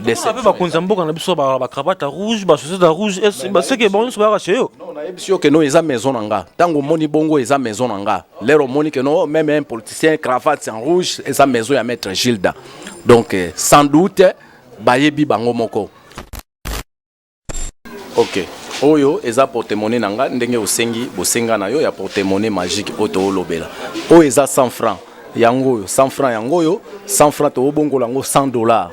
déception. Ba konzambo kana biso ba cravate rouge, ba chaussette rouge, c'est que bon so ba raché yo. Non, na ebisio que no eza maison nanga. Tango moni bongo eza maison nanga. Lero moni que no même un politicien cravate en rouge eza maison ya maître Gilda. Donc sans doute bayebi bango moko. OK. Oyo eza porte-monnaie nanga ndenge osengi bosenga na yo ya porte-monnaie magique oto lobela. O eza 100 francs. Yango 100 francs yango yo 100 francs to bongo lango $100.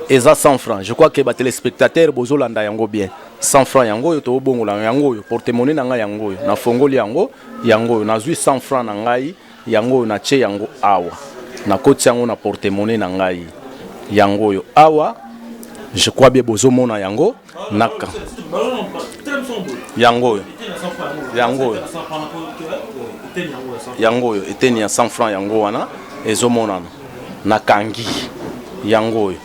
Eza 100 francs. Je crois que les téléspectateurs bozolanda yango bien. 100 francs yango yo to bongo lango yango yo porte-monnaie nanga yango yo. Na fongoli yango yango yo na zui 100 francs na ngai yango yo na che yango awa. Na koti yango na porte-monnaie na ngai yango yo awa. Je crois bien bozomona yango naka. Yango yo. Yango yo. Yango yo eteni ya 100 francs yango wana ezomona na kangi yango yo.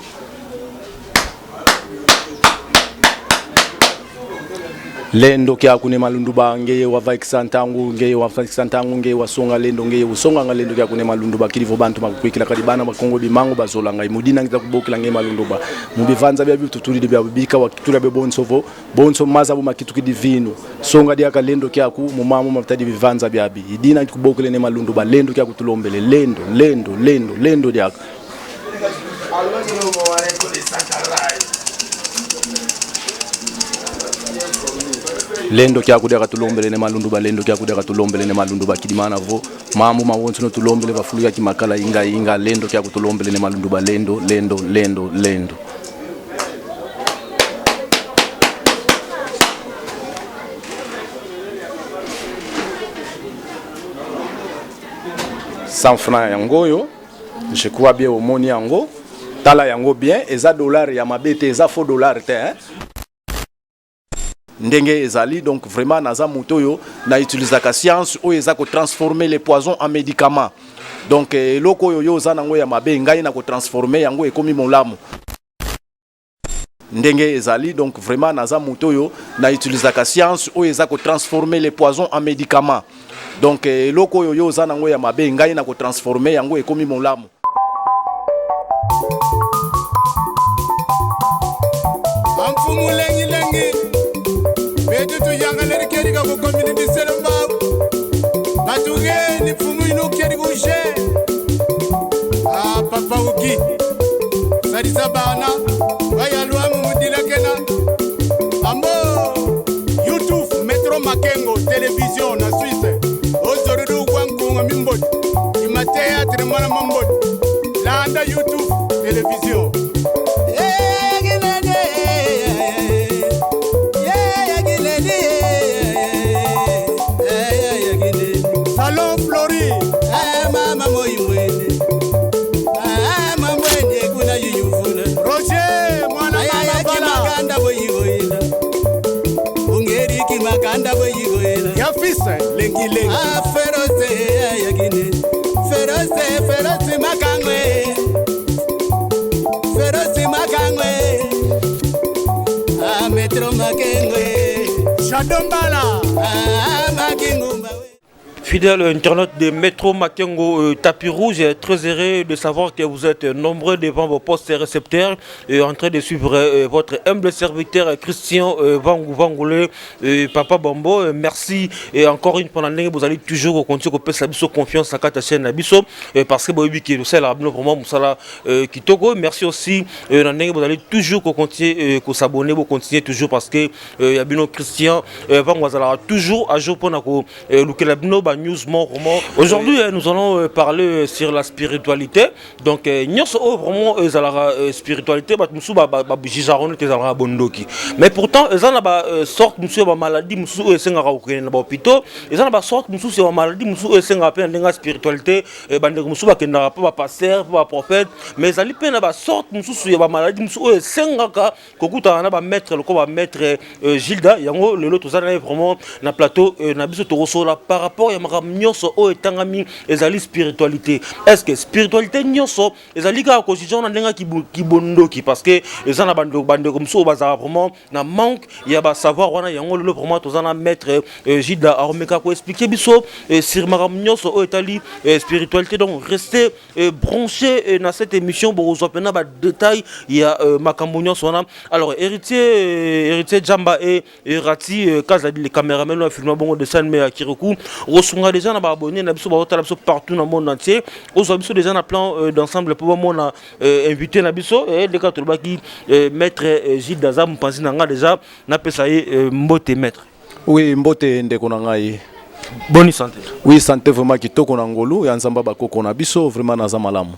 Lendo kia kune malundu ba ngeye wa vaiksantangu ngeye wa vaiksantangu ngeye wa songa lendo ngeye usonga ngalendo kia kune malundu ba kilivo bantu makwikila kadibana bakongo bimango bazolanga imudina ngita kubokila ngeye malundu ba mubivanza bya bituturi bya bika wa kitura be bonsovo bonso maza bu makitu kidivino songa dia kalendo kia ku mumamu mafutadi bivanza bya bi idina kubokile ne malundu ba lendo kia kutulombele lendo dia lendo kia kudeka tulombele ne malundu ba lendo kia kudeka tulombele ne malundu ba kidimana vo mamu mawonso no tulombele ba fulu ya kimakala inga lendo kia kutulombele ne malundu ba lendo $100 francs yango yo je crois bien au moni yango tala yango bien eza dollar ya mabete eza faux dollar te hein ndenge ezali donc vraiment naza mutoyo na utilisaka science o eza ko transformer les poisons en médicaments donc eloko yo za nango ya mabe ngai na ko transformer yango ekomi molamu ndenge ezali donc vraiment naza mutoyo na utilisaka science o eza ko transformer les poisons en médicaments donc eloko yo za nango ya mabe ngai na ko transformer yango ekomi molamu. Tu yanga le keri ka ko community selamba batuge ni fumu ino keri ko je ah papa uki sari sabana baya lwa mu mudila kena ambo YouTube Metro Makengo télévision na Suisse ozorudu kwankunga mimbodi imatea tremana mambodi landa YouTube télévision. Feroce makangwe Metro Makengwe Shadombala Makingumba. Fidèle internaute de Metro Makengo Tapis Rouge, très heureux de savoir que vous êtes nombreux devant vos postes récepteurs en train de suivre votre humble serviteur Christian Vangoulé, Papa Bombo. Merci et encore une fois, vous allez toujours continuer à faire confiance à la chaîne Abisso parce que vous savez vraiment Kitoko. Merci aussi, vous allez toujours continuer à s'abonner, vous continuez toujours parce que Christian Vangoulé toujours à jour pour nous news aujourd'hui nous allons parler sur la spiritualité donc vraiment spiritualité mais pourtant ils ont une sorte de maladie maladie spiritualité pasteur prophète mais ils ont sorte de maladie maître Gilda yango le lot vraiment na plateau na biso par rapport à makambo nyonso oyo etangami ezali spiritualité. Est-ce que spiritualité nyonso ezali kaka constitution na ndenga kibondoki parce que ezana bandeko mso bazara vraiment na manque ya ba savoir wana yango lelo vraiment tozana maître Gilda Aromeka ko expliquer biso sur makambo nyonso oyo etali spiritualité. Donc restez branchés dans cette émission pour vous apprendre ba détails ya makambo nyonso wana. Alors héritier Jamba et Rati Kazadi les caméramans le film bongo de San mais Kiroku reçoit déjà na ba abonné na biso ba biso partout dans le monde entier. Reçoit biso déjà na plan d'ensemble pour moi na invité na biso et de quatre baki maître Gilda Zam pensi nanga déjà na pesa mbote maître. Oui, mbote ndeko na ngai. Bonne santé. Oui, santé vraiment kitoko na ngolu ya nzamba bakoko na biso vraiment na za malamu.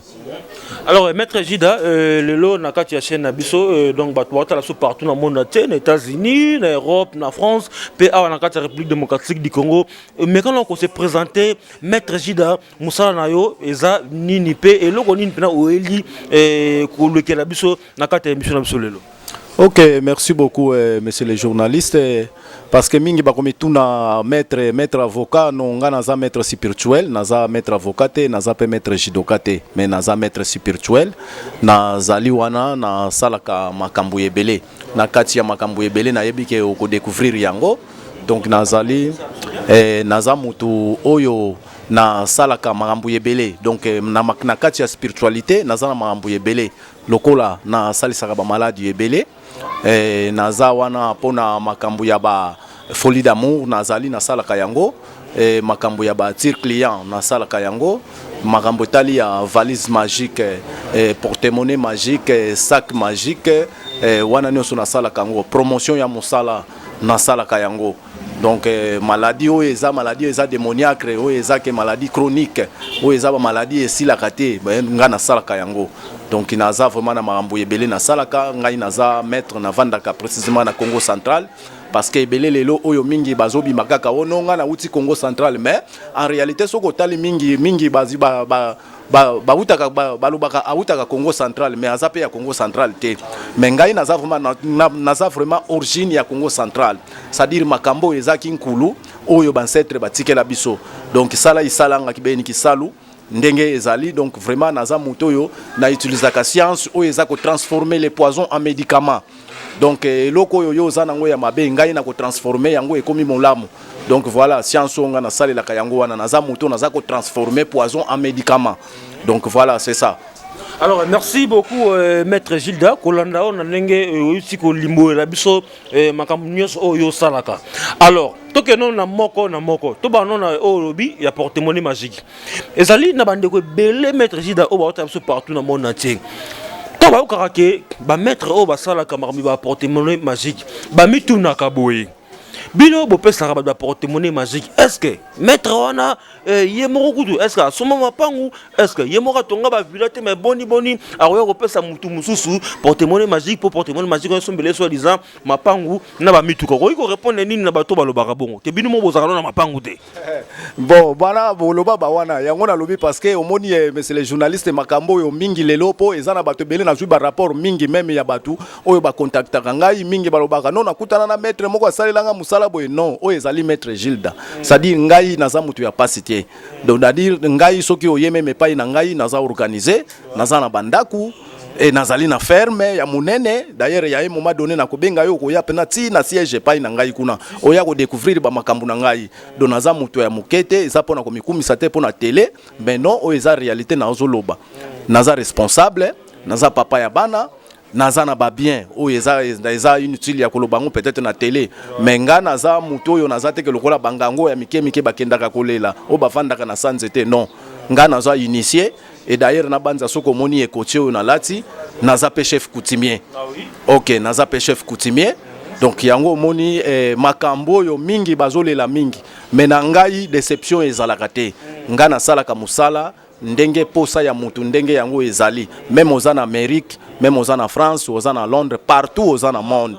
Alors, maître Gilda, le lot na kati ya chaîne na biso donc bato la partout dans le monde entier, aux États-Unis, en Europe, en France, PA na kati ya République démocratique du Congo. Mais quand on s'est présenté, maître Gilda Moussa nayo eza nini pe et loko nini pena oeli ko le kela biso na kati ya émission na biso lelo. Ok, merci beaucoup, monsieur le journaliste. Parce que mingi bakomi tuna maître avocat non nga naza maître spirituel, naza maître avocat te, naza pe maître judoka te, mais naza maître spirituel, nazali wana na salaka makambo ebele. Na kati ya makambo ebele na yebi ke oko découvrir yango. Donc nazali naza mutu oyo na salaka makambo ebele. Donc na kati ya spiritualité naza na makambo ebele. Lokola na salisaka ba maladie ebele. Naza wana pona makambo ya ba folie d'amour nazali na salaka yango makambo ya ba tir client na salaka yango makambo tali ya valise magique porte-monnaie magique sac magique wana nyonso na salaka yango promotion ya mosala na salaka yango. Donc maladie oyo eza démoniaque oyo eza ke maladie chronique oyo eza ba maladie esilaka te nga na salaka yango. Donc naza vraiment na makambo ebele na salaka ngai naza maître na vandaka précisément na Congo central parce que ebele lelo oyo mingi bazobi makaka wono nga na uti Congo central mais en réalité soko tali mingi bazi bautaka balobaka autaka Congo central mais azape ya Congo central te mais ngai naza vraiment origine ya Congo central c'est-à-dire makambo ezaki nkulu oyo bancetre batikela biso donc sala isalanga kibeni kisalu ndenge ezali donc vraiment naza mutoyo na utilisaka science oyo eza ko transformer les poisons en médicaments. Donc eloko oyo yo za nango ya mabe ngai na ko transformer yango ekomi molamu. Donc voilà science onga na salelaka yango wana naza muto naza ko transformer poison en médicament. Donc voilà c'est ça. Alors merci beaucoup maître Gilda Kolanda on ndenge uti ko limbo la biso makambo nyos oyo salaka. Alors toke non na moko to ba non na olobi ya porte-monnaie magique. Ezali na bandeko belé maître Gilda o ba biso partout dans le monde entier. To ba okaka ba maître o ba salaka makambo ba porte-monnaie magique. Ba mituna kaboye. Bino bo pesa ba porte-monnaie magique. Est-ce que maître wana yemoko kudu est-ce que soma mapangu est-ce que yemoko tonga ba vilate mais boni aroyo ko pesa mutu mususu porte-monnaie magique pour porte-monnaie magique on sombele soit disant mapangu na ba mituko ko répondre nini na bato balobaka bongo ke bino mo bozaka na mapangu te. Bon bana boloba ba wana yango na lobi parce que omoni monsieur le journaliste makambo yo mingi lelo po ezana bato belé na zui ba rapport mingi même ya batu oyo ba contactaka ngai mingi balobaka non nakutana na maître moko asalelanga musala boy non oyo ezali maître Gilda c'est-à-dire ngai naza mutu ya pasité donc c'est-à-dire ngai soki oyeme mepai na ngai naza organiser naza na bandaku et nazali na ferme ya munene d'ailleurs ya moment donné na kobenga yo ko ya pena ti na siège pai na ngai kuna oya ko découvrir ba makambu na ngai donc naza mutu ya mukete eza pona ko mikumisa te pona télé mais non oyo eza réalité na ozoloba naza responsable naza papa ya bana naza na ba bien oyo eza inutile ya kolobango peut-être na télé mais nga naza mutu oyo naza te ke lokola bangango ya mike bakendaka kolela o bafandaka na sanzete non nga naza initié et d'ailleurs na banza soko moni ekotie oyo na lati naza pe chef coutumier. OK naza pe chef coutumier donc yango moni makambo yo mingi bazolela mingi mais na ngai déception ezalaka te nga na salaka musala ndenge posa ya mutu ndenge yango ezali même aux en Amérique même aux en France aux en Londres partout aux en monde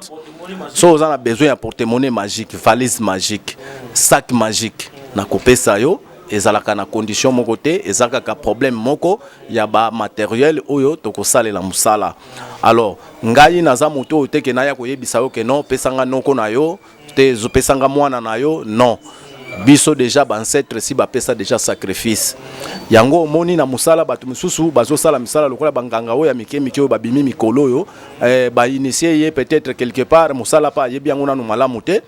so aux en besoin de porte-monnaie magique valise magique sac magique na kopesa yo ezalaka na condition moko te ezalaka problème moko ya ba matériel oyo tokosalela musala. Alors ngai naza mutu te ke na ya koyebisa yo ke non pesanga noko na yo te pesanga mwana na yo non biso déjà ancêtre si bapesa déjà sacrifice yango omoni na musala bato misusu bazosala misala lokola banganga oyo ya mike oyo babimi mikolo oyo bainitie ye peut-être quelque part musala pa ayebi yango nanu malamu te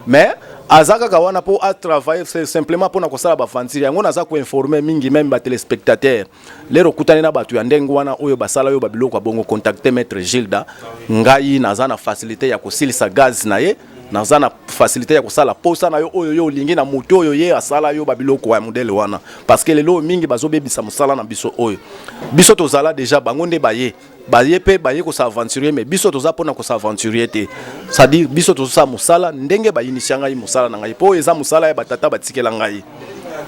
mais azaka kawana po a travailler simplement pour na kosala bafantiri yango naza ko informer mingi même ba téléspectateurs lero kutani na batu ya ndengo wana oyo basala oyo babiloko bongo contacter maître Gilda ngai naza na facilité ya kosilisa gaz na ye naza na facilité ya kosala posa na yo oyo yo lingi na moto oyo ye asala yo babiloko ya modèle wana parce que lelo mingi bazobebisa musala na biso oyo biso tozala déjà bango nde baye pe baye ko s'aventurer mais biso toza pona ko s'aventurer te c'est-à-dire biso toza musala ndenge ba initier ngai musala na ngai po eza musala ya batata batikela ngai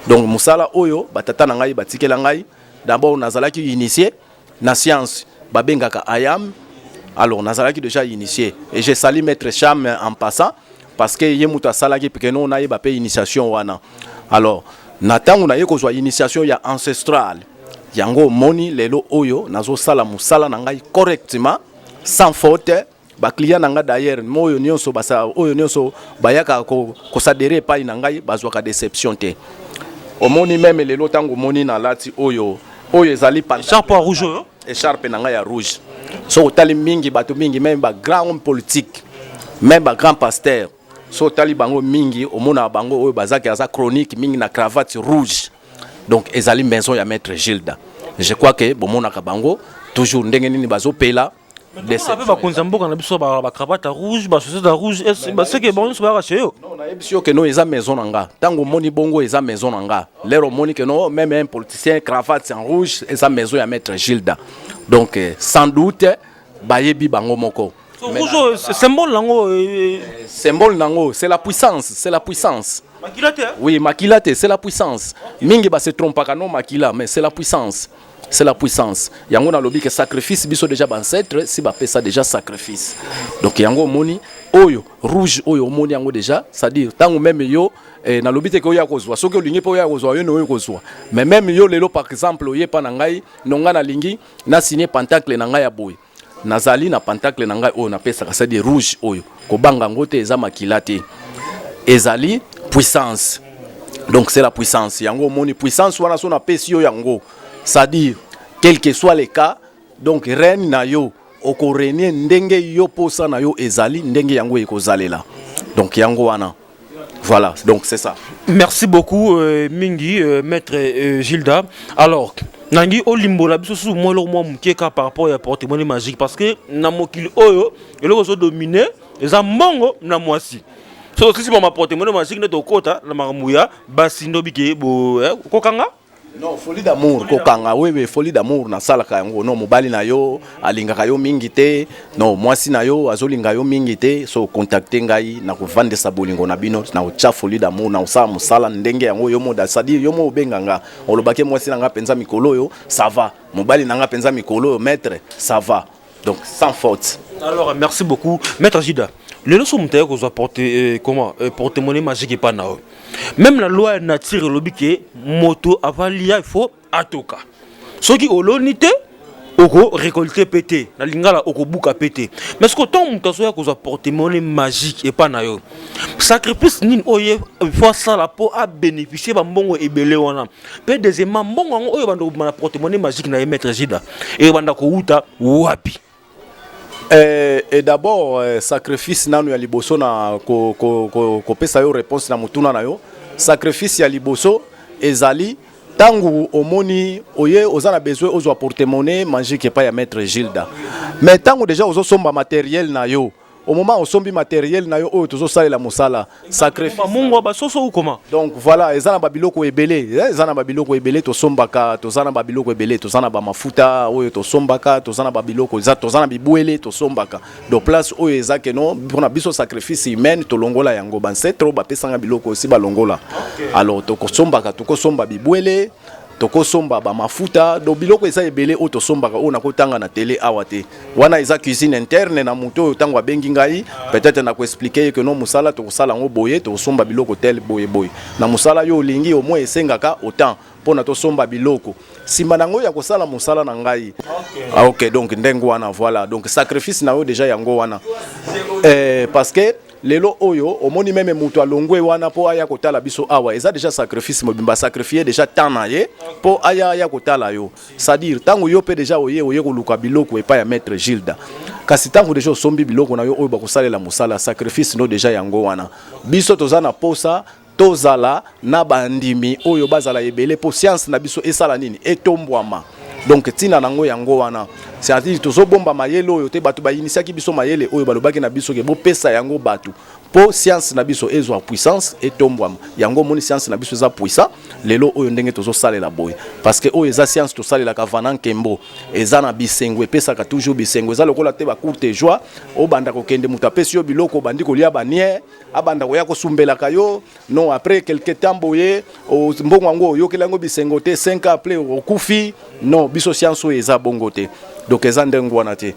donc musala oyo batata na ngai batikela ngai d'abord nazalaki initié na science babengaka ayam. Alors, nazalaki déjà initié. Et j'ai sali maître Cham en passant parce que yemuta salaki parce nous on a eu une initiation wana. Alors, natan on a eu une initiation ya ancestrale. Yango moni lelo oyo nazo sala musala nangai correctement sans faute. Ba client nanga d'ailleurs moyo nyonso basa oyo nyonso bayaka ko sadere pa nangai bazwaka déception te. Omoni même lelo tango moni na lati oyo ezali écharpe rouge. Écharpe nanga ya rouge. So tali mingi bato mingi même ba grand homme politique même ba grand pasteur so tali bango mingi omona bango oyo bazaki aza chronique mingi na cravate rouge donc ezali maison ya maître Gilda je crois que bomona ka bango toujours ndenge nini bazo pela déception ba konzamboka na biso ba cravate rouge ba chaussette rouge c'est que bon so ba raché yo non na ebisio que no eza maison nanga tango moni bongo eza maison nanga lero moni que no même un politicien cravate en rouge eza maison ya maître Gilda. Donc, sans doute, bayebi bango moko. Rouge, symbole nango. Symbole nango, c'est la puissance, c'est la puissance. Makila te? Oui, makila te, c'est la puissance. Mingi ba se trompe pas non makila, mais c'est la puissance. C'est la puissance. Yango na lobi que sacrifice biso déjà ancêtre, si ba pesa déjà sacrifice. Donc yango moni oyo rouge oyo moni yango déjà, c'est-à-dire tango même yo na lobi te ko ya kozwa soki olingi po ya kozwa yo no yo kozwa mais même yo lelo par exemple oye pa na ngai nonga na lingi na signer pentacle na ngai ya boy nazali na pentacle na ngai oyo na pesa ka c'est rouge oyo ko banga ngote eza makila te ezali puissance donc c'est la puissance yango moni puissance wana so na pesi yo yango c'est-à-dire quel que soit le cas donc reine na yo okorenie ndenge yo posa na yo ezali ndenge yango ekozalela donc yango wana. Voilà, donc c'est ça. Merci beaucoup, Mingi, maître Gilda. Alors, Nangi Olimbola, biso moi le moi mukeka par rapport à porte-monnaie magique parce que na mokili oyo ele ko so dominer eza mbongo na mwasi. So si ma porte-monnaie magique ne to kota na mamuya basindo bike bo kokanga. Non, folie d'amour kokanga oui folie d'amour na salaka yango non mobali na yo alingaka yo mingi te non mwasi na yo azolinga yo mingi te so contacter ngai na kovandesa bolingo na bino na ocha folie d'amour na osala musala ndenge yango yo moda c'est-à-dire yo mo benganga olobake mwasi na nga penza mikolo yo ça va mobali na nga penza mikolo yo maître ça va donc sans faute. Alors merci beaucoup maître Gilda. Le leçon mutaye ko zo porter comment porte-monnaie magique pas na. Même la loi nature lobike moto avalia il faut atoka. Soki olonité oko récolter pété na lingala oko buka pété. Mais ce que tant mutaso ya ko zo porte-monnaie magique et pas na yo. Sacrifice nin oye il faut ça la po a bénéficier ba mbongo ebele wana. Pe deuxièmement mbongo oyo bando na porte-monnaie magique na maître Gilda et banda ko uta wapi. Et d'abord sacrifice nanu ya liboso na ko pesa yo réponse na mutuna na yo sacrifice ya liboso ezali tangu omoni oye ozana besoin ozo porte-monnaie magique pas ya maître Gilda mais tangu déjà ozo somba matériel na yo au moment où sombi matériel na yo tozo salela musala sacrifice mungu ba soso ou comment donc voilà ezana babiloko ebele ezana babiloko ebele to sombaka tozana babiloko ebele tozana ba mafuta oyo to sombaka tozana babiloko tozana bibwele to sombaka donc place oyo ezake no pour na biso sacrifice humain to longola yango ban c'est trop ba pesanga biloko aussi ba longola alors to kosombaka to kosomba bibwele toko somba ba mafuta do biloko eza ebele o to sombaka o na kotanga na télé awate wana eza cuisine interne na muto tango abengi ngai peut-être na ko expliquer que non musala to sala ngo boye to somba biloko tel boye boye na musala yo lingi au moins esengaka autant pona to somba biloko sima nango ya kosala musala na ngai OK donc ndengo wana voilà donc sacrifice na yo déjà yango wana parce que lelo oyo omoni meme mutu alongwe wana po aya kotala biso awa eza déjà sacrifice mobimba sacrifier déjà temps na ye po aya kotala yo c'est-à-dire tango yo pe déjà oye koluka biloko epa ya maître Gilda kasi tango déjà osombi biloko na yo oyo bakosalela musala sacrifice no déjà yango wana biso tozana posa tozala na bandimi oyo bazala ebele po science na biso esala nini etombwama donc tina nango yango wana c'est-à-dire tozobomba mayele oyo te bato bayinisiaki biso mayele oyo balobaki na biso ke bopesa yango bato po science na biso ezwa puissance etombwama yango moni science na biso eza puissant lelo oyo ndenge tozosalela boye parce que oyo eza science tosalelaka vana nkembo eza na bisengo epesaka toujours bisengo eza lokola te bacourte joie obanda kokende mutu apesi yo biloko obandi kolia baniere abanda koya kosumbelaka yo non après quelque temps boye mbongo yango oyokela yango bisengo te 5 ans après okufi non biso science oyo eza bongo te donc eza ndenge wana te.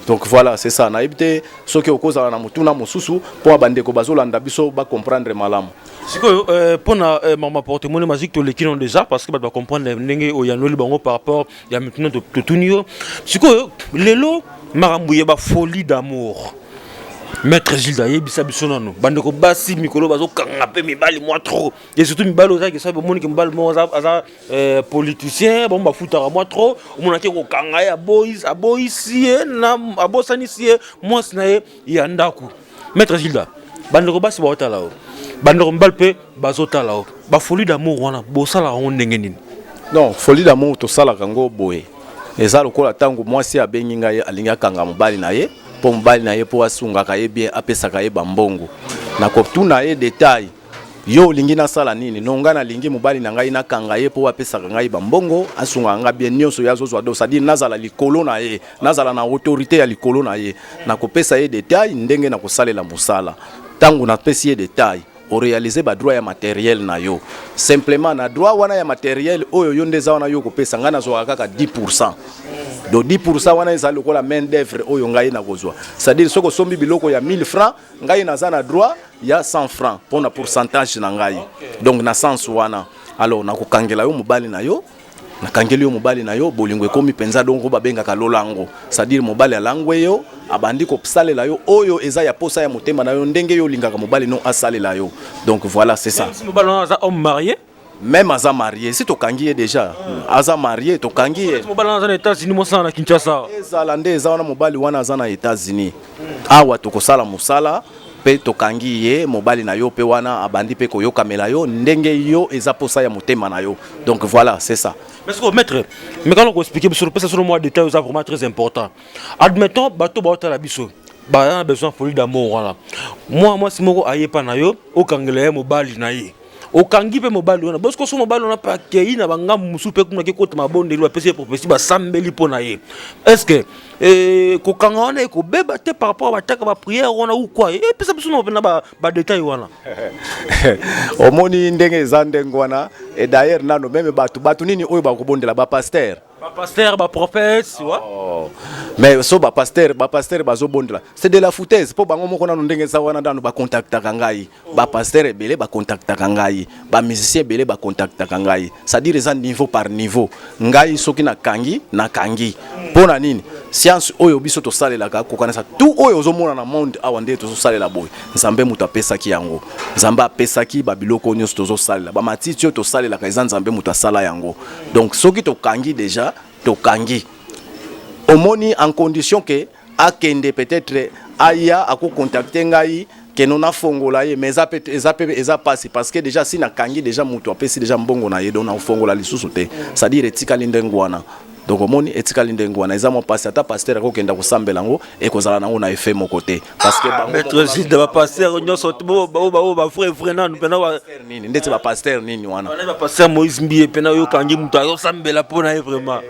Donc voilà, c'est ça. Naïbte, ce qui est au cause de la moutuna mosusu, pour abandonner ko bazolanda biso ba comprendre malam. Siko pour na mama porte-monnaie magique to l'équipe déjà parce que ba comprendre ndenge o yanoli bango par rapport ya maintenant de tunio. Siko lelo marambuye ba folie d'amour. Maître Gilda yebisa biso nano bandeko basi mikolo bazo kanga pe mibali moi trop et surtout mibali oza ke ça moni ke mibali mo za politicien bon ba futara moi trop mona ke ko kanga ya boys aboisie na abosani sie moi sinaye ya ndaku Maître Gilda bandeko basi ba otala o bandeko mibali pe bazotala o ba folie d'amour wana bo sala on ndenge nini non folie d'amour to sala kango boye eza lokola tango moi si abengi ngai alinga kanga mobali na ye po mobali na ye po asungaka ye bien apesaka ye bambongo na koptuna ye détail yo lingi na sala nini nonga na lingi mobali na ngai na kanga ye po apesaka ngai bambongo asunga nga bien nyonso ya zozo ado c'est-à-dire nazala likolo na ye nazala na autorité ya likolo na ye na kopesa ye détail ndenge na kosalela musala tango na pesi ye détail o réaliser ba droit ya matériel na yo simplement na droit wana ya matériel oyo yo ndeza wana yo kopesa nga na zo kaka 10%. Do 10% wana eza lokola main d'œuvre oyo ngai na kozwa c'est-à-dire soko sombi biloko ya 1000 francs ngai naza na droit ya 100 francs pour na pourcentage na ngai donc na sens wana alors na kokangela yo mobali na yo na kangeli yo mobali na yo bolingo ekomi penza donc babengaka lolango c'est-à-dire mobali alangwe yo abandi ko psalela yo oyo eza ya posa ya motema na yo ndenge yo lingaka mobali non asalela yo donc voilà c'est ça si mobali eza homme marié même aza marié si tokangi déjà aza marié tokangi mobali eza na États-Unis mosala na Kinshasa ezala nde eza wana mobali wana aza na États-Unis awa tokosala musala pe tokangi ye mobali na yo pe wana abandi pe koyokamela yo ndenge yo eza posa ya motema na yo donc voilà c'est ça. Mais ce que maître mais quand on explique sur le moi détail c'est vraiment très important admettons bato ba la biso ba a besoin folie d'amour voilà moi si moko ayepa na yo okangela mobali na ye okangi pe mobali wana parce que so mobali wana pa kei na banga musu pe kuna ke kota mabondeli ba pesi prophétie ba sambeli pona ye est-ce que ko kanga wana ko beba te par rapport à bataka ba prière wana ou quoi et pesa biso na ba détail wana omoni ndenge zandengo wana et d'ailleurs nano même batu nini oyo ba ko bondela ba pasteur ba prophète oh. Mais so ba pasteur bazo bondela c'est de la foutaise po bango moko nano ndenge za wana ndano ba contactaka ngai ba pasteur ebele ba contactaka ngai ba musicien ebele ba contactaka ngai c'est-à-dire ça niveau par niveau ngai soki na kangi pona nini science oyo biso to salelaka ko kanisa tout oyo ozomona na monde awa nde to salela boy nzambe mutu apesaki yango nzamba apesaki ba biloko nyonso to salela ba matiti to salelaka eza nzambe mutu asala yango donc soki to kangi déjà to kangi omoni en condition que akende peut-être aya ako contacter ngai que non a fongola ye mais eza passe parce que déjà si na kangi déjà mutu apesi déjà mbongo na ye donc na fongola lisusu te c'est-à-dire etika lindengwana donc omoni etika lindengwana eza mo passe ata pasteur ko kenda ko sambela ngo e kozala nango na effet mon côté parce que maître Gilda ba pasteur nyoso ba frère nanu pena wa nini ndetse ba pasteur nini wana ba pasteur Moïse Mbie pena yo kangi mutu ayo sambela pona vraiment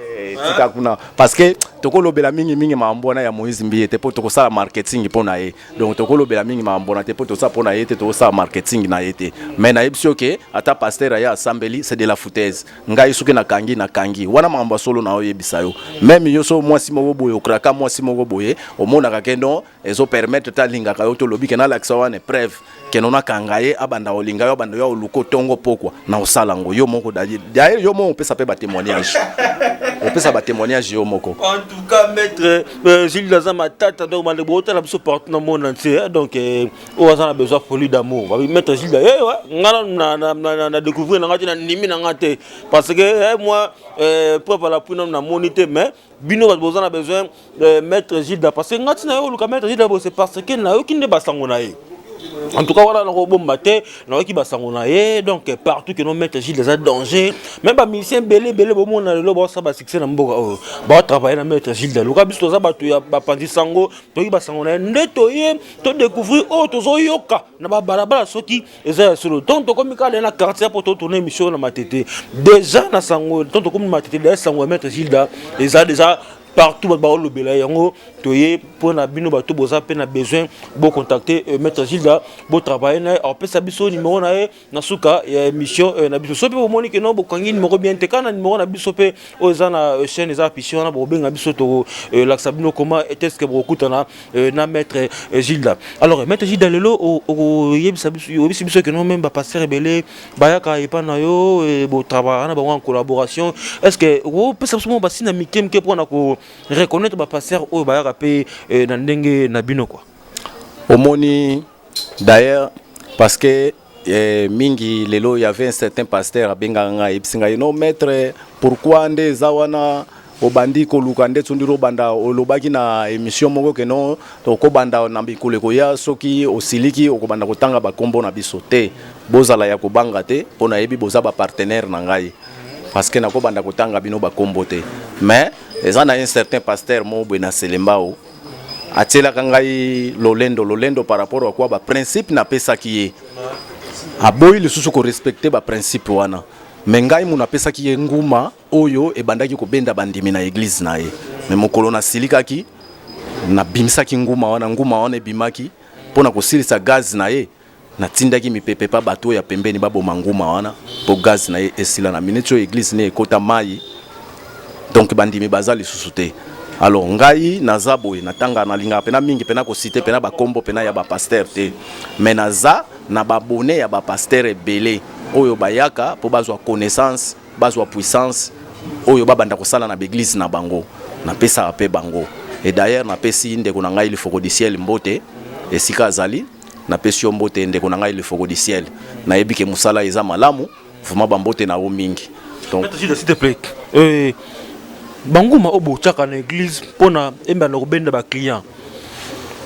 tika kuna parce que tokolobela mingi maambona ya Moïse Mbie te po tokosala marketing pona ye donc tokolobela mingi maambona te po tosa pona ye te tokosala marketing na ye te mais na yebisi que ata pasteur ya assembly c'est de la foutaise ngai suki na kangi wana maamba solo na yebisa yo même yo so mwasi moko boye okraka mwasi moko boye omonaka kendo ezo permettre ta linga ka yo to lobi kena laksa wana preuve kenona kangaye abanda olinga yo banda yo oluko tongo pokwa na osalango yo moko d'ailleurs yo mo pesa pe ba témoignage opesa ba témoignage yo moko en tout cas, maître Gilles Lazama Tata, donc, on a partout dans le monde entier. Donc, on a besoin de folie d'amour. Maître Gilles, on a découvert, on a nimi, parce que moi, pour la poule, on a monité, mais Bino a besoin de maître Gilles, parce que maître Gilles, c'est parce que n'a aucune basangonaï. En tout cas, voilà, donc partout que nous mettons des dangers, même les musiciens belé, bon, on a ça va succès dans le bah travailler dans mettre Gilles. Le cas biso ça va tu as pandi sango, tu vas sango na netoyer, tu découvrir autre zoyoka, na ba balabala soki eza sur le temps comme quand na quartier pour tourner émission na matete. Déjà na sango, tant comme matete là sango mettre Gilles déjà partout dans le Bela yango toye pour na bino bato boza pe na besoin bo contacter maître Gilda bo travailler na en peut sabiso numéro na suka ya émission na biso sope bo moni que non bo kangi numéro bien te kana numéro na biso pe oza na chaîne za pission na bo benga biso to l'axabino comment est-ce que bo kutana na maître Gilda. Alors maître Gilda lelo o yebisa biso que non même ba passer belé bayaka epa na yo bo travailler na ba en collaboration. Est-ce que o peut sabiso ba sina mikem ke pour na ko reconnaître ba passer au ba rapé na ndenge na bino quoi. Omoni d'ailleurs parce que mingi lelo il y avait un certain pasteur à benganga ipsinga no maître pourquoi nde zawana obandi ko lukande tsundiro banda olobaki na émission moko ke no to ko banda na bikule ko ya soki osiliki okobanda kotanga ba kombo na biso te bozala ya kobanga te pona yebi boza ba partenaire na ngai parce que na ko banda kotanga bino ba kombo te mais ezana un certain pasteur mo bwe na Selembao atela kangai lolendo par rapport à quoi ba principe na pesa ki aboyi le susu ko respecter ba principe wana mengai muna pesa ki nguma oyo e bandaki ko benda bandimi na église na ye mais mokolo na silikaki na bimisa ki nguma wana e bimaki pona ko silisa gaz na ye na tindaki mipepe pa bato ya pembeni babo manguma wana po gaz na ye esila na minetio église ne ekota mai donc bandimi bazali susute. Alors ngai naza boy natanga na linga pena mingi pena ko citer pena ba kombo pena ya ba pasteur te mais naza na ba bonnet ya ba pasteur ebele oyo bayaka po bazwa connaissance bazwa puissance oyo babanda ko sala na église na bango na pesa pe bango et d'ailleurs na pesi ndeko na ngai le foko du ciel mbote esika azali na pesi mbote ndeko na ngai le foko du ciel na yebike musala eza malamu vraiment bambote na o mingi donc s'il te plaît banguma obo chaka na église pona emba na kobenda ba client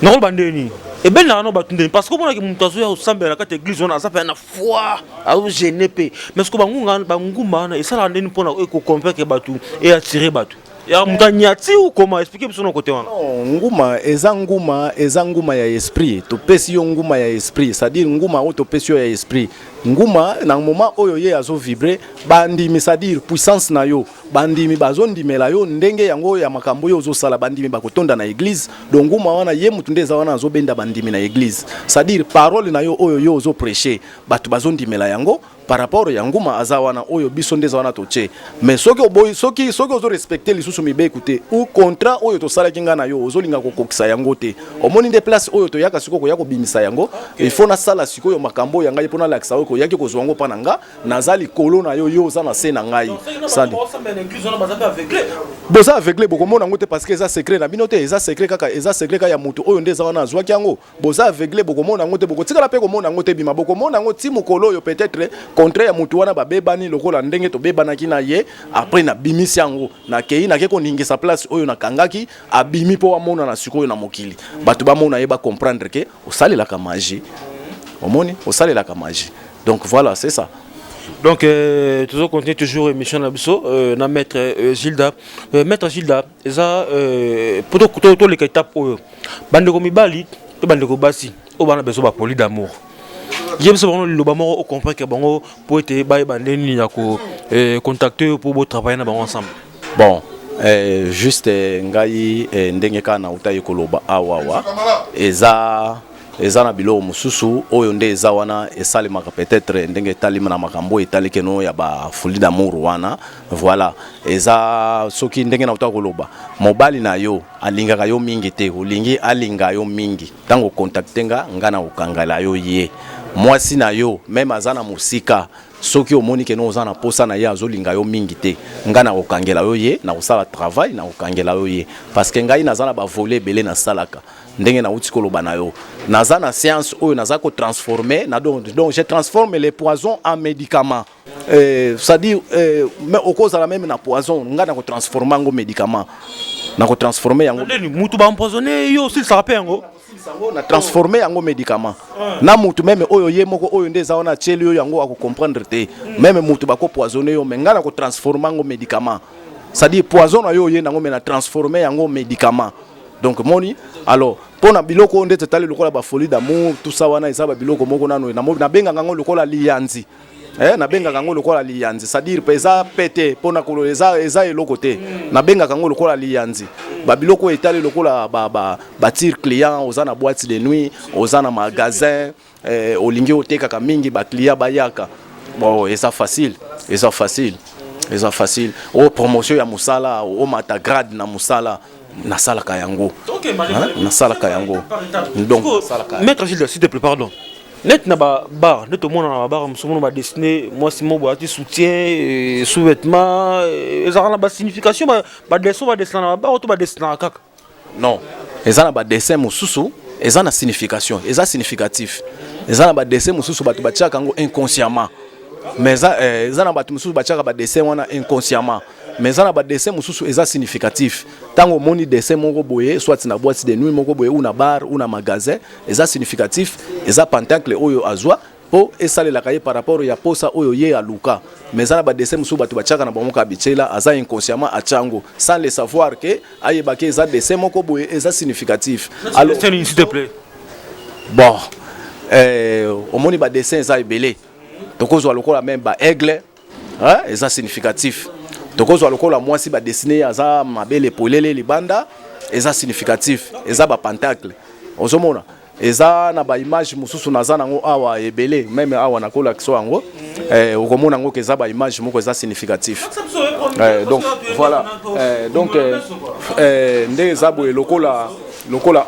na ko bandeni e ben na no batunde parce que pona ke mutazo ya osambela ka église on a ça fait na foi a gêner pe mais ce que banguma na esala ndeni pona ko convaincre batu et attirer batu ya mutanyati ou comment expliquer son côté wana non nguma ya esprit to pesi yo nguma ya esprit c'est-à-dire nguma o to pesi yo ya esprit nguma na moment oyo ye azo vibrer bandimi c'est-à-dire puissance na yo bandimi bazondimela yo ndenge yango ya makambo yo zo sala bandimi bakotonda na église donc nguma wana ye mutundeza wana azo benda bandimi na église c'est-à-dire parole na yo oyo yo zo prêcher batu bazondimela yango par rapport ya nguma azawana oyo biso ndeza wana toche mais soki ozo respecter lisusu mibe écoutez ou contrat oyo to sala kinga na yo ozo linga kokokisa yango te omoni de place oyo to yaka siko ko yako bimisa yango il faut na sala siko yo makambo yanga ipona la kisa ko yaki ko zwango pananga nazali kolo na yo yo za na se na ngai sali boza aveuglé bokomona ngote parce que eza secret na binote eza secret kaka ya mutu oyo ndeza wana azwaki yango boza aveuglé bokomona ngote bokotikala pe komona ngote bima bokomona ngoti mukolo yo peut-être contraire ya mutu wana babebani lokola ndenge to bebanaki na ye après na bimisi yango na kei na ke ko ningisa place oyo na kangaki abimi po amona na sikoyo na mokili batu bamona ye ba comprendre que osalela ka magie omoni osalela ka magie donc voilà c'est ça. Donc toujours continuer toujours émission na biso na maître Gilda maître Gilda eza pour les étapes oyo bandeko mibali to bandeko basi o bana beso ba poli d'amour j'aime ce le bamo au comprendre que bango pour être ba bandeni ya ko contacter pour travailler na bango ensemble. Bon juste ngai ndenge kana utaye koloba awawa eza na bilo mususu oyo nde eza wana esalemaka peut-être ndenge etalima na makambo etalike no ya ba folie d'amour wana voilà eza soki ndenge na utaka koloba mobali na yo alingaka yo mingi te olingi alinga yo mingi tango contactenga ngana okangala yo ye mwasi na yo même azana musika soki omoni ke no ozana posa na ye azolinga yo mingi te nga na kokangela yo ye na kosala travail na kokangela yo ye parce que ngai naza na bavole ebele nasalaka ndenge nauti koloba na yo naza na science oyo naza kotransforme donc je transforme les poisons en médicaments c'est-à-dire mais okozala même na poison nga na kotransforme yango médicament na kotransforme yango mutu ba empoisonné yo s'il s'appelle yango na transformer yango médicament na mutu même oyo ye moko oyo nde za wana tieli yo yango ako comprendre te même mutu bako poisonner yo mais nga na ko transformer yango médicament c'est-à-dire poison na yo ye nango mais na transformer yango médicament donc moni alors pona biloko nde tetali lokola ba folie d'amour tout ça wana eza ba biloko moko nano na benga ngango lokola lianzi na benga kango lokola lianzi c'est-à-dire pesa pété pona kolo eza eloko te na benga kango lokola lianzi ba biloko etali lokola ba tir client ozana boîte de nuit ozana magasin olingi oteka ka mingi ba client bayaka bon eza facile o promotion ya musala o mata grade na musala na sala ka yango na sala ka yango donc maître Gilles s'il te plaît pardon net na ba bar net au monde na ba bar musomo ba dessiné moi Simon boati soutien sous-vêtements ezala na ba signification ba dessin na ba bar auto ba dessin na kaka non ezala ba dessin mususu ezala signification ezala significatif ezala ba dessin mususu batu batiaka ngo inconsciemment mais ezala batu mususu batiaka ba dessin wana inconsciemment mais ezala ba dessin mususu ezala significatif tango moni dessin moko boye soit na boîte de nuit moko boye ou na bar ou na magasin ezala significatif ezala pentacle oyo azwa po esalela kaye par rapport ya posa oyo ye aluka mais ezala ba dessin mususu batu batiaka na bango habituela aza inconsciemment achango sans le savoir que ayebaki ezala dessin moko boye ezala significatif alors s'il te plaît bon omoni ba dessin ezala ebele tokozwa lokola même ba aigle ezala significatif tokozwa lokola mwasi ba dessiner aza mabele polele libanda eza significatif eza ba pentacle ozomona eza na ba image mususu naza nango awa ebele même awa na kola kiso yango okomona ngo eza ba image moko eza significatif donc voilà donc nde eza boye lokola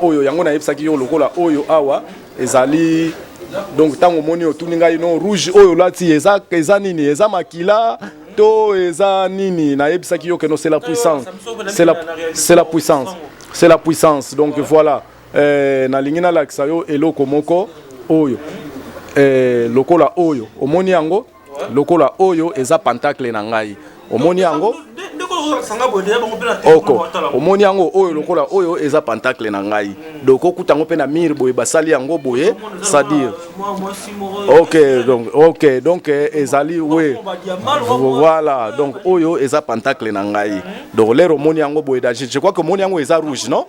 oyo yango na yebisaki yo lokola oyo awa ezali donc tango moni otuni ngai no rouge oyo lati eza nini eza makila to eza nini na yebisaki yo que no c'est la puissance c'est la puissance donc voilà na lingina la kisayo eloko moko oyo lokola oyo omoni yango lokola oyo eza pentacle na ngai omoni yango oko omoni yango oyo lokola oyo eza pentacle na ngai donc okutango pe na mire boye basali yango boye c'est-à-dire OK donc ezali we voilà donc oyo eza pentacle na ngai donc lero omoni yango boye je crois que omoni yango eza rouge non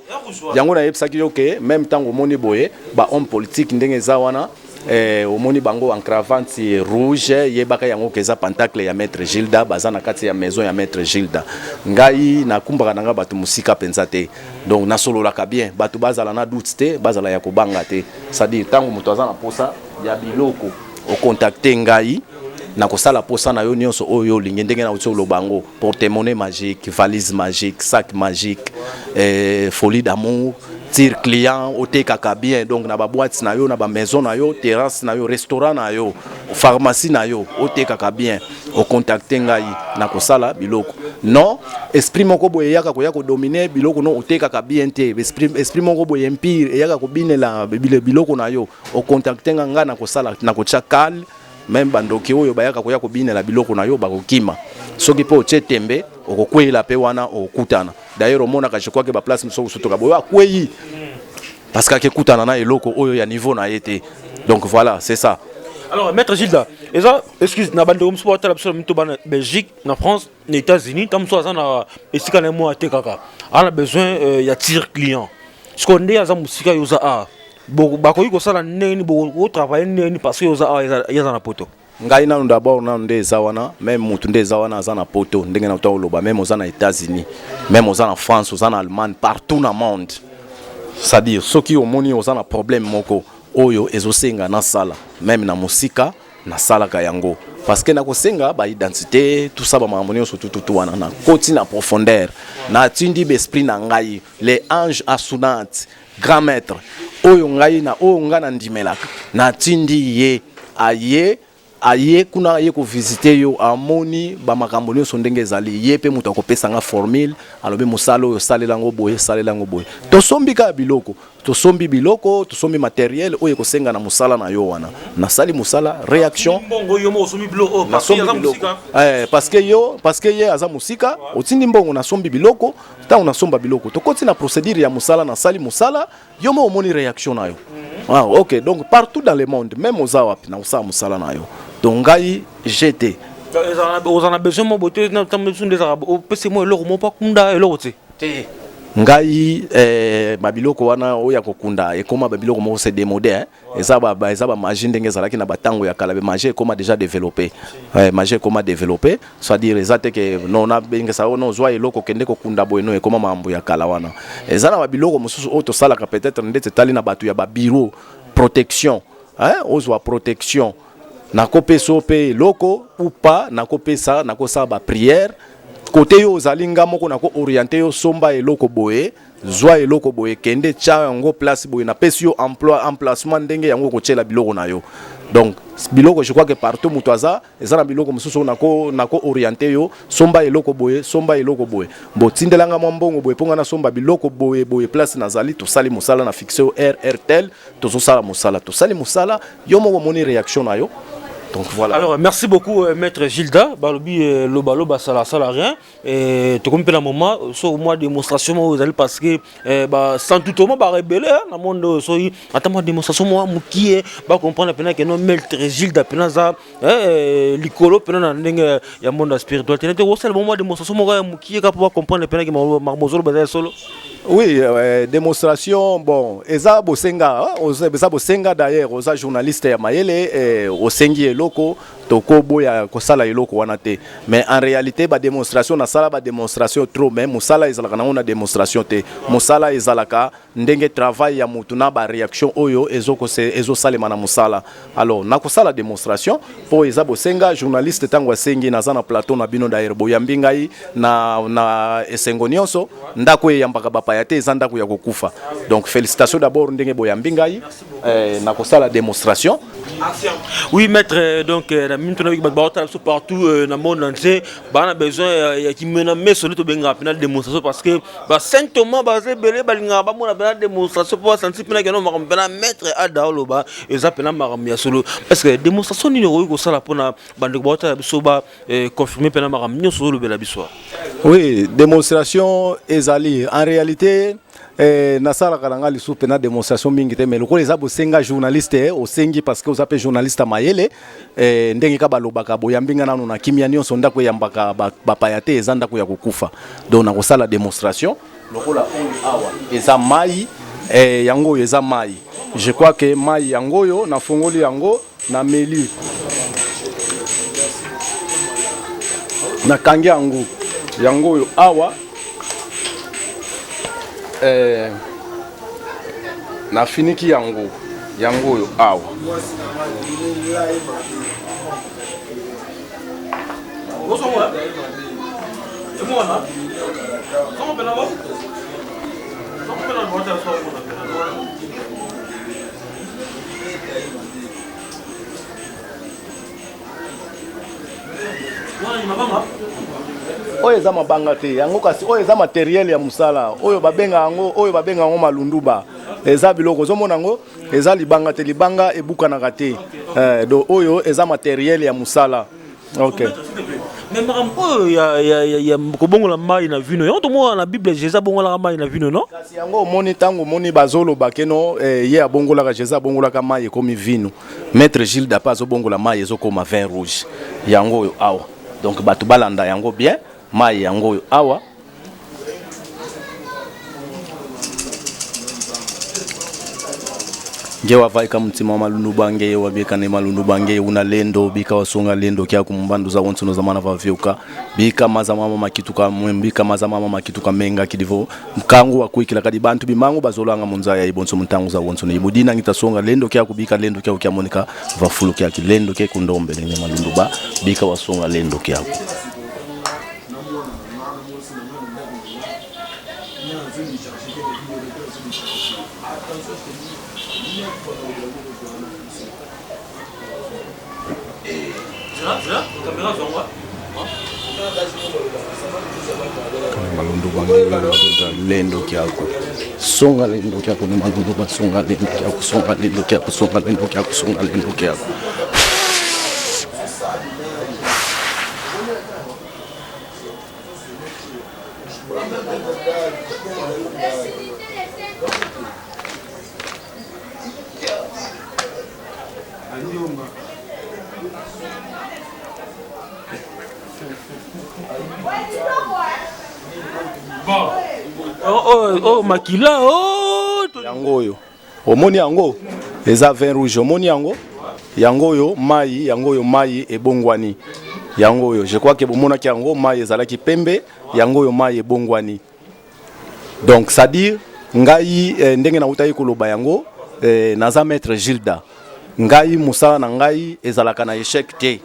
yango na yebisaki yo ke même tango omoni boye ba homme politique ndenge eza wana omoni bango en cravate rouge yebaka yango keza pentacle ya maître Gilda baza na kati ya maison ya maître Gilda ngai nakumbaka nanga batu musika penza te donc nasololaka bien batu bazala na doute te bazala ya kobanga te c'est-à-dire tango mutu aza na posa ya biloko o contacter ngai na kosala posa na yo nyonso oyo lingi ndenge na utso lobango porte-monnaie magique valise magique sac magique folie d'amour tir client otekaka bien donc na ba boîte na yo na ba maison na yo terrasse na yo restaurant na yo pharmacie na yo otekaka bien o contacter ngai na kosala biloko non esprit moko boye yaka ko yako dominer biloko no otekaka bien te esprit moko boye empire yaka ko binela biloko na yo o contacter ngai na kosala na ko chakal même bandoki oyo bayaka ko yako binela biloko na yo bakokima soki po chetembe okokwela pe wana okutana d'ailleurs omonaka je crois que ba place mso sotoka boyo akweyi parce que akekutana na eloko oyo ya niveau na yete donc voilà c'est ça. Alors maître Gilda excuse na bande mso batala biso mto bana Belgique na France na États-Unis tam so azana esika na mo atekaka ana besoin ya tir client skonde aza musika yoza bakoyi kosala neni bo travailler neni parce que yoza yaza na poto ngai nanu d'abord nanu nde eza wana même mutu nde eza wana aza na poto ndenge na uta oloba même oza na États-Unis même oza na France oza na Allemagne partout na monde c'est-à-dire soki omoni oza na problème moko oyo ezosenga na sala même na musika na sala ka yango parce que na kosenga ba identité tout ça ba mamoni surtout tout wana na koti na profondeur na tindi l'esprit na ngai les anges assunantes grand maître oyo ngai na oyo ngana ndimelaka na tindi ye aye aye kuna aye ko visiter yo amoni ba makambo nyonso ndenge ezali ye pe mutu akopesa nga formule alobi musala oyo salela ngo boye tosombi ka biloko tosombi biloko tosombi matériel oyo kosenga na musala na yo wana nasali musala réaction mbongo yo mo osombi biloko parce que ye aza musika otindi mbongo nasombi biloko ntango nasomba biloko tokoti na procédure ya musala nasali musala yo mo omoni réaction na yo ok donc partout dans le monde même aux wapi na osala musala na yo donc ngai j'étais vous en avez besoin mo bote na tambe sunde za opese mo eloko mo pa kunda eloko te ngai babiloko wana oya kokunda ekoma babiloko moko se démodé eza ba magie ndenge ezalaki na batango ya kala be magie ekoma déjà développé magie ekoma développé c'est-à-dire ezate ke nona bengesa ono zwa eloko kende kokunda boyeno ekoma mambo ya kala wana eza na babiloko mosusu oyo tosalaka peut-être ndete tali na bato ya babiro protection ozwa protection nakopesa mpe eloko ou pas nakopesa nakosala baprière côté yo zalinga moko nako orienté yo somba eloko boye zwa eloko boye kende cha yango place boye na pesi yo emplacement ndenge yango ko tshela biloko na yo donc biloko je crois que partout mutwaza ezana biloko mususu nako orienté yo somba eloko boye bo tindelanga mbongo boye ponga na somba biloko boye place nazali to sali musala na fixé au RRTL to sala musala yo moko moni réaction na yo. Donc voilà. Alors merci beaucoup maître Gilda balobi loba sala rien et to comme la moment so moi démonstration vous allez parce que sans tout moment ba rebelle na monde so attends démonstration moi mukie ba comprendre pena que non maître Gilda pena za likolo pena na ndenge ya monde spirituel tenete wo sala moment démonstration moi mukie ka pouvoir comprendre pena que mozolo ba solo. Oui, démonstration, bon, eza bosenga d'ailleurs, oza journaliste ya mayele, osengi eloko, toko boya kosala eloko wana te. Mais en réalité, ba démonstration na sala ba démonstration trop, mais musala ezalaka na ona démonstration te. Musala ezalaka ndenge travail ya mutu na ba réaction oyo ezo salema na musala. Alors, na kosala démonstration, po eza bosenga journaliste tango asengi na zana plateau na bino d'ailleurs boyambi ngai na esengo nyonso ndako yambaka bapayate ezanda ko ya kokufa. Donc félicitations d'abord ndenge boyambi ngai na kosala démonstration. Oui maître, donc maintenant partout dans le monde entier, on a besoin qui mena mais sur le benga final démonstration parce que Saint Thomas basé belé balinga ba mona bena démonstration pour sentir pena que non ma maître adaolo ba et ça pena maramia solo parce que démonstration ni ko sala pona bande ko bota biso ba confirmer pena maramia solo bela biso. Oui, démonstration ezali en réalité nasala kalanga lisu pena démonstration mingi te mais lokole za bosenga journaliste osengi parce que ozape journaliste mayele ndenge ka balobaka boyambinga nanu na kimia nyonso ndako yambaka bapayate ezanda ko ya kokufa donc na kosala démonstration lokola awa eza mai yango eza mai je crois que mai yango yo na fongoli yango na meli na kangi yango yo awa na finiki yango yo awa oyo eza mabanga te yango kasi oyo eza matériel ya musala oyo babenga yango malunduba eza biloko ozomona yango eza libanga te libanga ebukanaka te do oyo eza matériel ya musala. OK. Mais marambo ya kobongola mai na vino yo to mo na Bible Jésus bongola mai na vino non kasi yango moni tango moni bazolo bakeno ye abongola ka Jésus abongola ka mai ekomi vino maître Gilles Dapazo bongola mai ezokoma vin rouge yango yo awa donc batu balanda yango bien mai yango yo awa ngewa vaika mtima malundu bange wabika ne malundu bange una lendo bika wasonga lendo kya kumbandu za wontuno zamana vavyuka bika maza mama makituka mbika maza mama makituka menga kidivo mkangu wa kuikila kadi bantu bimangu bazolanga munza ya ibonso mtangu za wontuno ibudina ngitasonga lendo kya kubika lendo kya ukyamonika vafulu kya kilendo kya kundombe ne malundu ba bika wasonga lendo kya. lendo kyako songa lendo kyako ni malundu ba songa lendo kyako songa lendo kyako songa lendo kyako songa lendo kyako Oh makila yango yo omoni yango eza vin rouge omoni yango yango yo mai ebongwani yango yo je crois que bomonaki yango mai ezalaki pembe yango yo mai ebongwani donc ça dire ngai ndenge na utayi koloba yango naza maître Gilda ngai musala na ngai ezalaka na échec te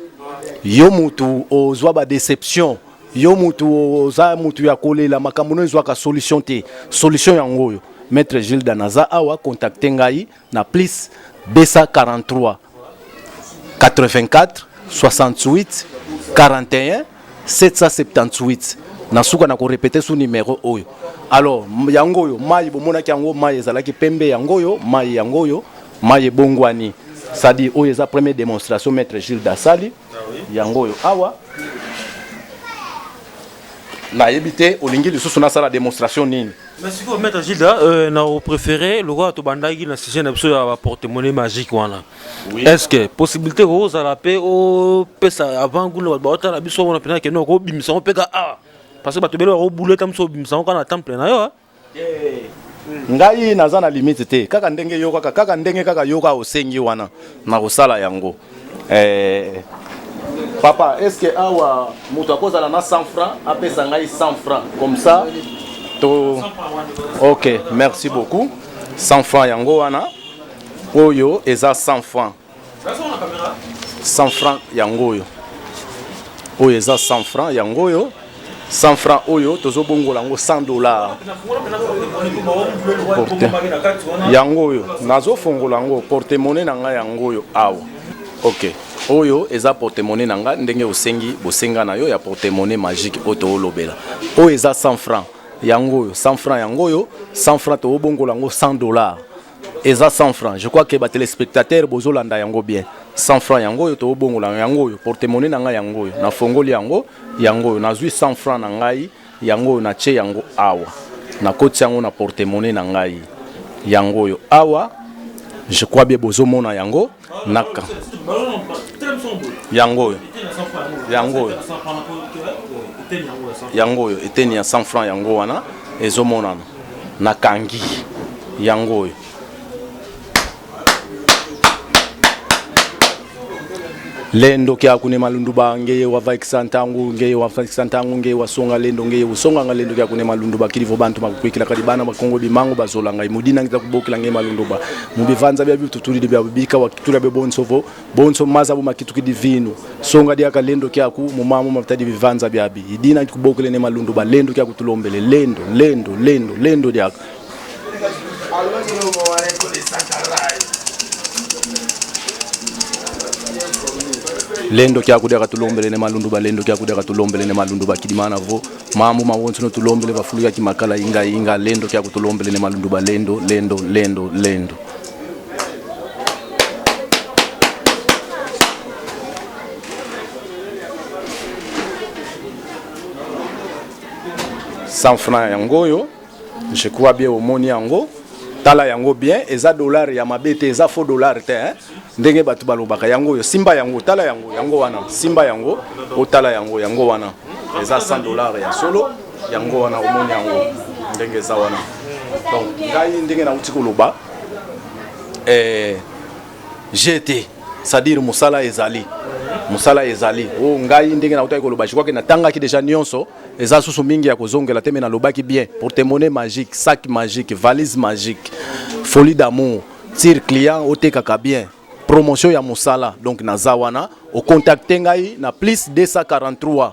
yo mutu ozwa ba déception yo mutu oza mutu ya kolela makambo no ezwaka solution te solution yango yo maître Gilda naza awa contacter ngai na plus 243 84 68 41 778 nasuka na ko répéter sous numéro oyo alors yango yo mai bomonaki yango mai ezalaki pembe yango yo mai ebongwani c'est-à-dire oyo eza première démonstration maître Gilda sali yango yo awa na yebite olingi lisusu na sala démonstration nini. Merci beaucoup maître Gilda na préféré le roi to bandaki na sujet na biso ya porte-monnaie magique wana. Oui. Est-ce que possibilité ko za la paix au pesa avant ngulu ba ota na biso wana pena ke no ko bimisa on peka ah parce que ba to belo ko boule tam so bimisa on kana temple na yo ngai naza na limite te kaka ndenge yo kaka ndenge kaka yo ka osengi wana na kosala yango papa, est-ce que awa mutu akozala na 100 francs apesa ngai 100 francs comme ça to OK, merci beaucoup. 100 francs yango wana oyo eza 100 francs 100 francs yango yo oyo eza 100 francs yango yo 100 francs oyo tozo bongola ngo $100 yango yo nazo fongola ngo porte-monnaie na ngai yango yo awa OK oyo eza porte-monnaie nanga ndenge osengi bosenga na yo ya porte-monnaie magique oto olobela oyo eza 100 francs yango yo 100 francs yango yo 100 francs to bongola ngo $100 eza 100 francs je crois que ba téléspectateurs bozolanda yango bien 100 francs yango yo to bongola yango yo porte-monnaie nanga yango yo na fongoli yango yo nazwi 100 francs na ngai yango yo na che yango awa na koti yango na porte-monnaie na ngai yango yo awa je crois bien bozomona yango naka yango yo eteni ya 100 francs yango wana ezomonana na kangi yango yo lendo kya kune malundu bange wa vaiksantangu nge wa vaiksantangu nge wa songa lendo nge usonga nga lendo kya kune malundu bakilivo bantu makukwikila kadibana bakongo bimango bazolanga imudina ngita kubokila nge malundu ba mubivanza bya bitutuli bya bibika wa kitula bya bonso maza buma kitu kidivino songa dia ka lendo kya ku mumamu mabtadi bivanza bya bi idina kubokile ne malundu ba lendo kya kutulombele lendo dia lendo kya kudeka tulombele ne malundu ba lendo kya kudeka tulombele ne malundu ba kidimana vo mamu mawonso no tulombele ba fulu ya kimakala inga lendo kya kutulombele ne malundu ba lendo $100 francs yango yo je crois bien au moni yango tala yango bien eza dollar ya mabete eza faux dollar te ndenge batu balobaka yango yo simba yango tala yango wana simba yango otala yango wana eza $100 ya solo yango wana omoni yango ndenge za wana donc ngai ndenge na uti koloba GT c'est-à-dire musala ezali o ngai ndenge na uti koloba je crois que na tanga ki déjà nyonso eza susu mingi ya kozongela teme na lobaki bien porte-monnaie magique sac magique valise magique folie d'amour tir client otekaka bien promotion ya musala donc na zawana au contacter ngai na plus 243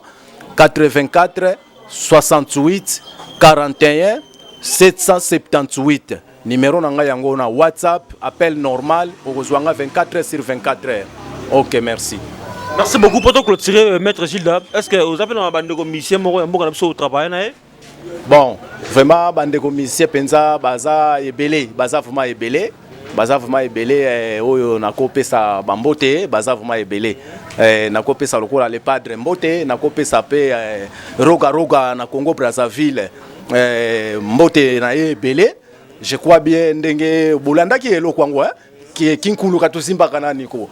84 68 41 778 numéro na ngai yango na WhatsApp appel normal okozwanga 24h sur 24h. OK, merci. Merci beaucoup pour te clôturer, Maître Gilda. Est-ce que vous avez un bande de commissaires au travail? Bon, vraiment, bande de commissaires, pensa, baza ebele, baza vraiment ebele. Baza vraiment ebele, oyo nakope sa bambote, baza vraiment ebele. Nakope sa lokola le padre mbote, nakope sa pe roga na Congo Brazzaville. Mbote na ebele. Je crois bien ndenge bolanda ki elo kwango qui kinkulu katuzimba kanani ko.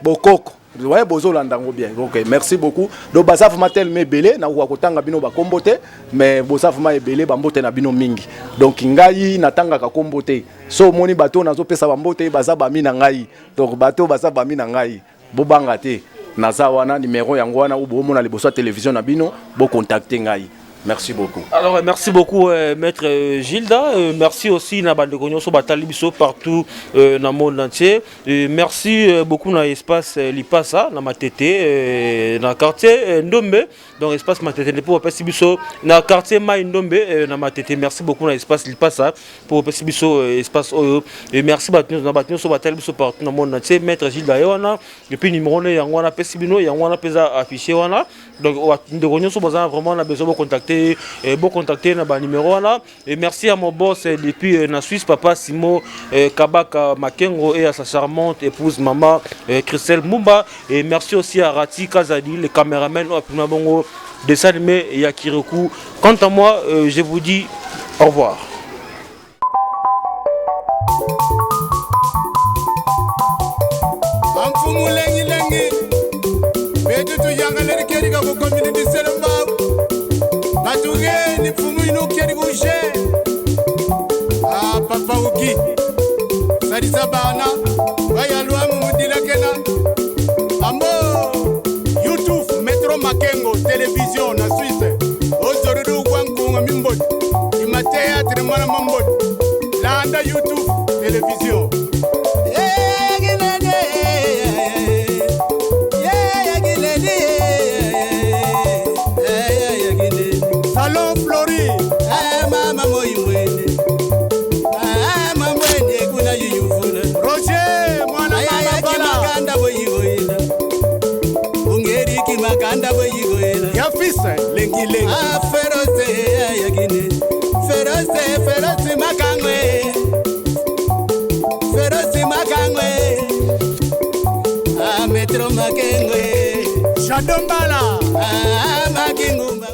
Bokoko. Ouais, bozolandango bien. OK, merci beaucoup. Donc baza vraiment tellement ebele na kotanga bino ba kombote, mais boza vraiment ebele bambote na bino mingi. Donc ngai natanga ka kombote. So moni bato nazo pesa bambote baza bami na ngai. Donc bato baza bami na ngai. Bobanga te. Naza wana numéro yango wana ou bomona liboso télévision na bino, bo contacter ngai. Merci beaucoup. Alors, merci beaucoup, Maître Gilda. Merci aussi à Bande Cognoso Batalibiso partout dans le monde entier. Merci beaucoup dans l'espace Lipasa, dans ma tété, dans le quartier Ndombe. Donc, l'espace Matete pour Pessibiso, dans le quartier Maï Ndombe, dans ma tété. Merci beaucoup dans l'espace Lipasa pour Pessibiso, espace Oyo. Et merci dans Batalibiso partout dans le monde entier. Maître Gilda, et puis numéro 1, Yangwana Pessibino, Yangwana Pesa affiché. Donc, Bande Cognoso, vraiment, on a besoin de contacter. Bon contacter na numéro là et merci à mon boss depuis la Suisse, papa Simo Kabaka Makengo, et à sa charmante épouse maman Christelle Mumba, et merci aussi à Rati Kazadi, le caméraman au dessin animé Yakiroku. Quant à moi, je vous dis au revoir. Ni fumu ino keri gouche. Ah papa uki. Sarisa bana. Vaya luamu mudila kena. Amo. YouTube Metro Makengo télévision na Suisse. Ozorudu kwankunga mimbodi. Ima théâtre mana mambodi. Landa YouTube télévision. Salon Flori. Mama moimwene. Mama mwene kuna yuyufuna. Roger, mwana mama bala. Maganda boyigoyela. Ungeri ki maganda boyigoyela. Ya fisa lengi lengi. Feroze yagine. Feroze makangwe. Feroze makangwe. Metro Makengwe. Shadombala. Makengumba.